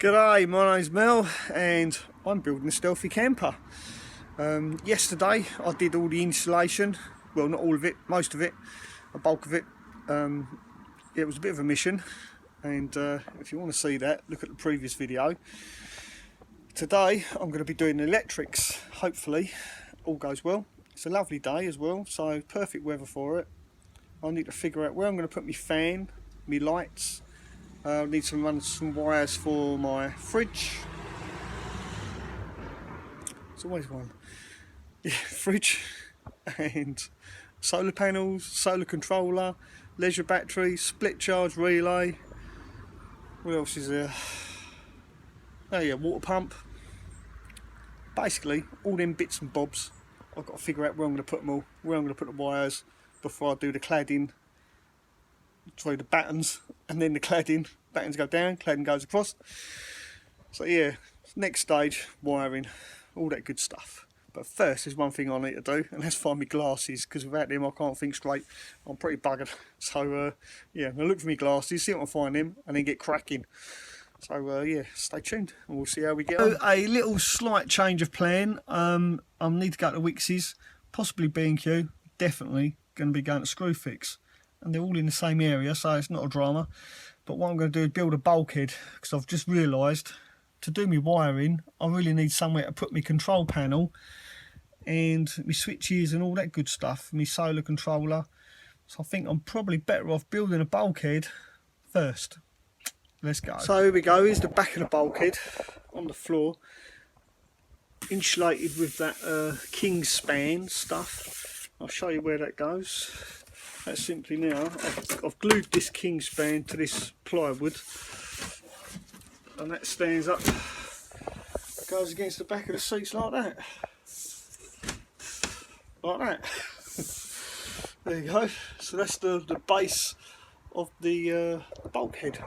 G'day, my name's Mel and I'm building a stealthy camper. Yesterday I did all the insulation, well not all of it, most of it, a bulk of it. It was a bit of a mission, and if you want to see that, look at the previous video. Today I'm going to be doing the electrics, hopefully all goes well. It's a lovely day as well, so perfect weather for it. I need to figure out where I'm going to put my fan, my lights. I need to run some wires for my fridge. It's always one. Yeah, fridge and solar panels, solar controller, leisure battery, split charge relay. What else is there? Oh yeah, water pump. Basically, all them bits and bobs. I've got to figure out where I'm going to put them all, where I'm going to put the wires before I do the cladding. Through the battens, and then the cladding. Battens go down, cladding goes across. So yeah, next stage, wiring, all that good stuff. But first, there's one thing I need to do, and that's find my glasses, because without them I can't think straight. I'm pretty buggered. So yeah, I'm going to look for my glasses, see if I can find them, and then get cracking. So yeah, stay tuned and we'll see how we get on. A little slight change of plan. I need to go to Wickes's, possibly B&Q, definitely going to be going to Screwfix. And they're all in the same area, so it's not a drama. But what I'm going to do is build a bulkhead, because I've just realised to do my wiring I really need somewhere to put my control panel and my switches and all that good stuff, my solar controller. So I think I'm probably better off building a bulkhead first. Let's go. So here we go, here's the back of the bulkhead on the floor, insulated with that king span stuff. I'll show you where that goes. That's simply now, I've glued this king span to this plywood, and that stands up, it goes against the back of the seats like that. Like that. There you go. So that's the base of the bulkhead.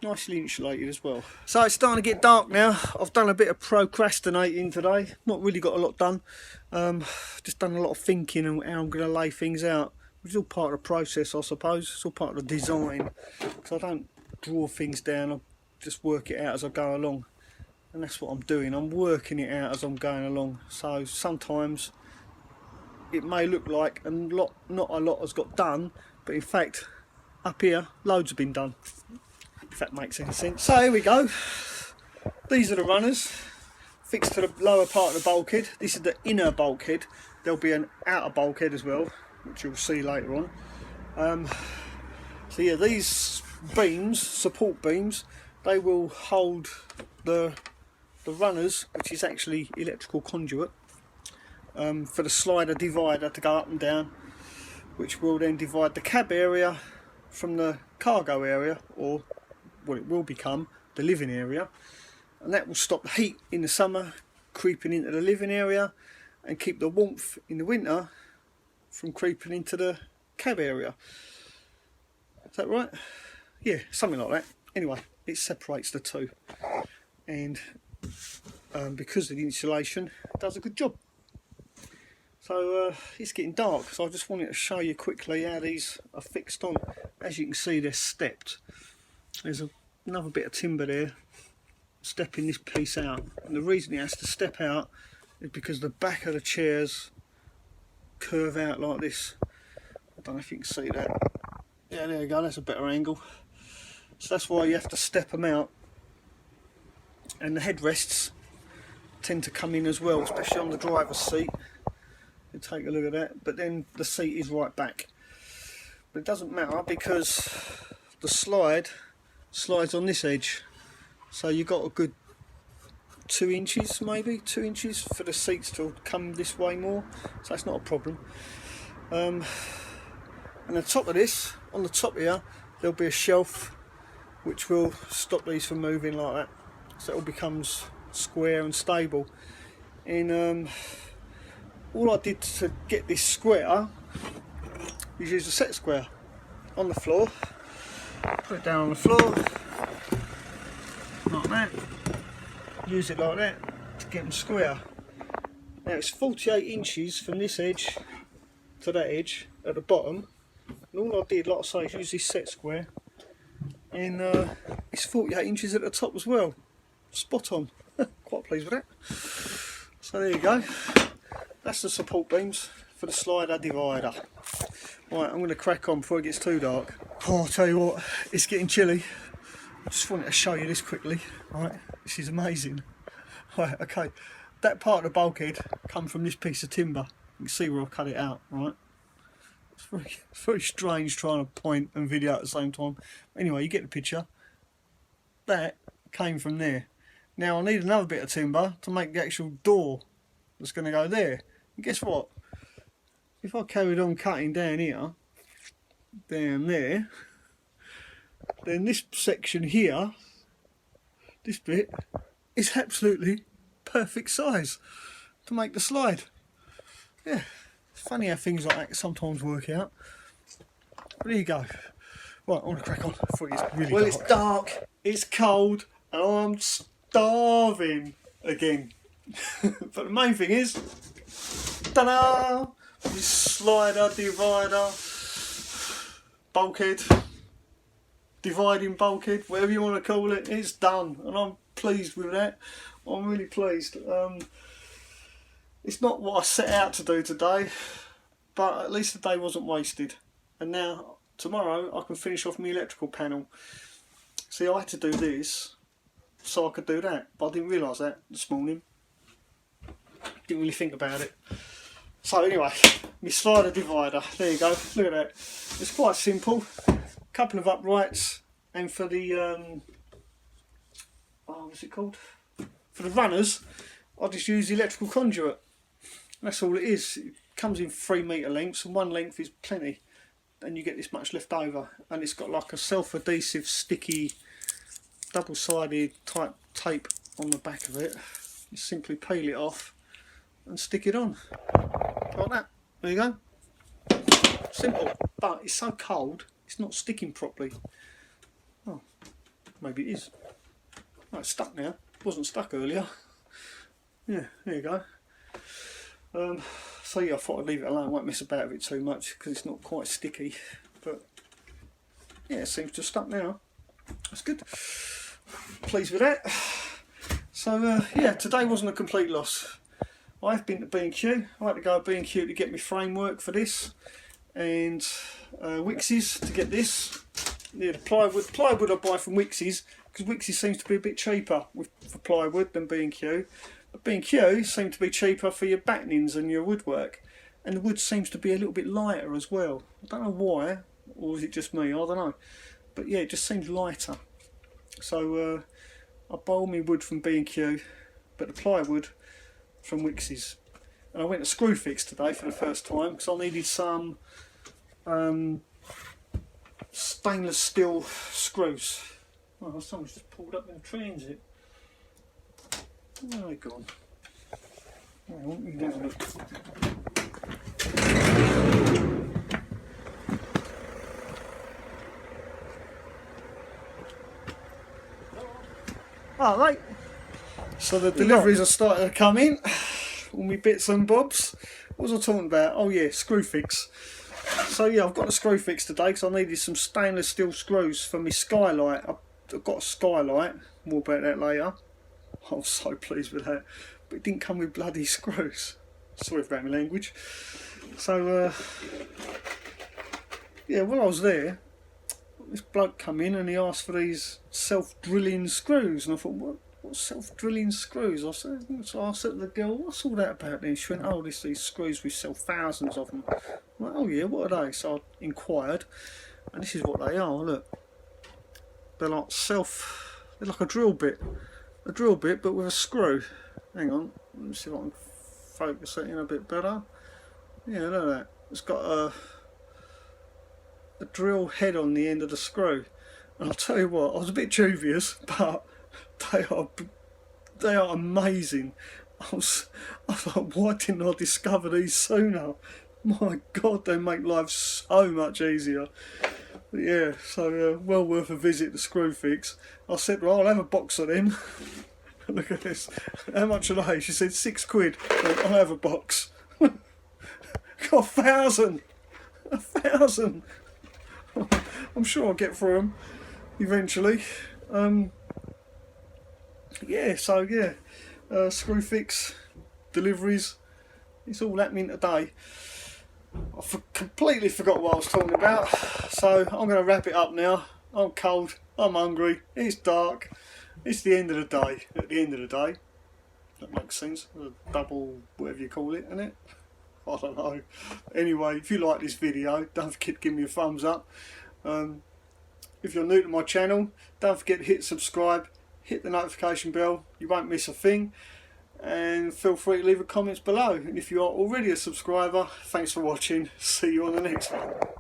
Nicely insulated as well. So it's starting to get dark now. I've done a bit of procrastinating today. Not really got a lot done. Just done a lot of thinking on how I'm going to lay things out. It's all part of the process, I suppose. It's all part of the design. So I don't draw things down, I just work it out as I go along. And that's what I'm doing, I'm working it out as I'm going along. So sometimes it may look like not a lot has got done, but in fact, up here, loads have been done. If that makes any sense. So here we go. These are the runners, fixed to the lower part of the bulkhead. This is the inner bulkhead. There'll be an outer bulkhead as well, which you'll see later on. So yeah, these beams, support beams, they will hold the runners, which is actually electrical conduit, for the slider divider to go up and down, which will then divide the cab area from the cargo area, or what it will become, the living area. And that will stop the heat in the summer creeping into the living area and keep the warmth in the winter from creeping into the cab area. Is that right? Yeah, something like that. Anyway, it separates the two, and because of the insulation, it does a good job. So it's getting dark, so I just wanted to show you quickly how these are fixed on. As you can see, they're stepped. There's another bit of timber there stepping this piece out, and the reason it has to step out is because the back of the chairs curve out like this. I don't know if you can see that. Yeah, there you go, that's a better angle. So that's why you have to step them out. And the headrests tend to come in as well, especially on the driver's seat. You take a look at that, but then the seat is right back. But it doesn't matter, because the slides on this edge. So you've got a good 2 inches, maybe 2 inches for the seats to come this way more, so that's not a problem. And on top of this, on the top here, there'll be a shelf which will stop these from moving like that, so it all becomes square and stable. And all I did to get this square is use a set square on the floor, put it down on the floor like that, use it like that to get them square. Now it's 48 inches from this edge to that edge at the bottom, and all I did, like I say, is use this set square, and it's 48 inches at the top as well. spot on. Quite pleased with that. So there you go. That's the support beams for the slider divider. Right, I'm going to crack on before it gets too dark. Oh, I'll tell you what, it's getting chilly. I just wanted to show you this quickly. Right, this is amazing. Right, okay, that part of the bulkhead come from this piece of timber. You can see where I've cut it out. Right, it's very strange trying to point and video at the same time. Anyway, you get the picture. That came from there. Now I need another bit of timber to make the actual door that's going to go there. And guess what? If I carried on cutting down here, down there, then this section here, this bit, is absolutely perfect size to make the slide. Yeah, it's funny how things like that sometimes work out. But there you go. Right, I want to crack on before it gets really dark. Well, it's dark, it's cold, and I'm starving again. But the main thing is, ta-da! This slider, divider, bulkhead, dividing bulkhead, whatever you want to call it, it's done, and I'm pleased with that. I'm really pleased. It's not what I set out to do today, but at least the day wasn't wasted. And now, tomorrow, I can finish off my electrical panel. See, I had to do this so I could do that, but I didn't realise that this morning. Didn't really think about it. So anyway, my slider divider, there you go, look at that. It's quite simple. A couple of uprights, and for the, what's it called? For the runners, I just use the electrical conduit. That's all it is. It comes in 3 metre lengths, and 1 length is plenty. And you get this much left over. And it's got like a self-adhesive, sticky, double-sided type tape on the back of it. You simply peel it off and stick it on. Like that. There you go. Simple. But it's so cold, it's not sticking properly. Oh, maybe it is. Oh, it's stuck now. It wasn't stuck earlier. Yeah, there you go. So yeah, I thought I'd leave it alone. I won't mess about with it too much because it's not quite sticky. But yeah, it seems to have stuck now. That's good. Pleased with that. So yeah, today wasn't a complete loss. I've been to B&Q. I had to go to B&Q to get my framework for this, and Wickes to get this. Yeah, the plywood. Plywood I buy from Wickes because Wickes seems to be a bit cheaper for plywood than B&Q. But B&Q seem to be cheaper for your battenings and your woodwork, and the wood seems to be a little bit lighter as well. I don't know why, or is it just me? I don't know. But yeah, it just seems lighter. So I buy all my wood from B&Q, but the plywood from Wickes. And I went to Screwfix today for the first time because I needed some stainless steel screws. Oh, someone's just pulled up in transit. Where are they gone? Hang on, you can have a look. Oh, right. So the deliveries are starting to come in. All my bits and bobs. What was I talking about? Oh yeah, Screwfix. So yeah, I've got a Screwfix today because I needed some stainless steel screws for my skylight. I've got a skylight. More about that later. I was so pleased with that. But it didn't come with bloody screws. Sorry about my language. So yeah, while I was there, this bloke come in and he asked for these self-drilling screws, and I thought, what self-drilling screws? So I said to the girl, what's all that about then? She went, oh, these screws, we sell thousands of them. I'm like, oh yeah, what are they? So I inquired, and this is what they are, look. They're like they're like a drill bit but with a screw. Hang on, let me see if I can focus it in a bit better. Yeah, look at that. It's got a drill head on the end of the screw. And I'll tell you what, I was a bit dubious, but they are amazing. I thought, why didn't I discover these sooner? My God, they make life so much easier. But yeah, so well worth a visit to Screwfix. I said, well, I'll have a box of them. Look at this. How much are they? She said £6. I'll have a box. Got 1,000. 1,000. I'm sure I'll get through them eventually. yeah, so yeah, screw fix, deliveries, it's all happening today. I completely forgot what I was talking about, so I'm going to wrap it up now. I'm cold, I'm hungry, it's dark, it's the end of the day. At the end of the day, that makes sense, a double whatever you call it, isn't it? I don't know. Anyway, if you like this video, don't forget to give me a thumbs up. If you're new to my channel, don't forget to hit subscribe, hit the notification bell, you won't miss a thing. And feel free to leave a comments below. And if you are already a subscriber, thanks for watching. See you on the next one.